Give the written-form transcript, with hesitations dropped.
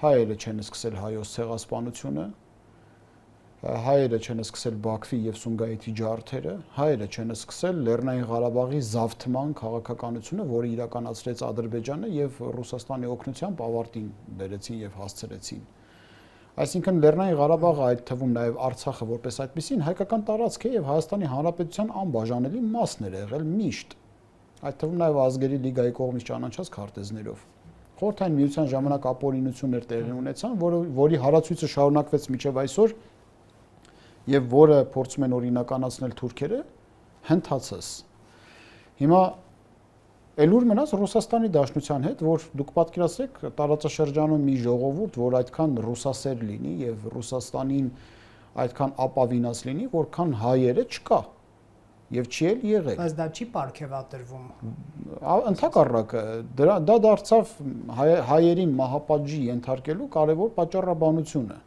հայերը չեն սկսել հայոց ցեղասպանությունը, հայերը չեն սկսել Բաքվի եւ Սումգայիթի ջարդերը, հայերը չեն սկսել Լեռնային Ղարաբաղի զավթման քաղաքականությունը, որը իրականացրեց Ադրբեջանը եւ Ռուսաստանի օգնությամբ ավարտին բերեցին եւ հասցրեցին։ Այսինքն Լեռնային Ղարաբաղը, այդ թվում նաեւ Արցախը որպես այդպեսին հայկական տարածք է եւ Հայաստանի Հանրապետության անբաժանելի մասն է եղել միշտ։ Այդ թվում նաեւ ազգերի լիգայի կողմից ճանաչած քարտեզներով։ Խորհրդային միության ժամանակ ապօրինություններ տեղի ունեցան, որի հարացույցը շարունակվեց մինչև այսօր եւ որը փորձում են օրինականացնել թուրքերը, հնդածս։ Հիմա Էլուր մնաց Ռուսաստանի Դաշնության հետ, որ դուք պատկերացրեք տարածաշրջանում մի ժողովուրդ, որ այդքան ռուսասեր լինի եւ Ռուսաստանին այդքան ապավինած լինի, որքան հայերը չկա եւ չի էլ եղել։ Բայց դա չի պարգևատրվում։ Ընդհակառակը դա դարձավ հայերին մահապատժի ենթարկելու կարևոր պատճառաբանությունը։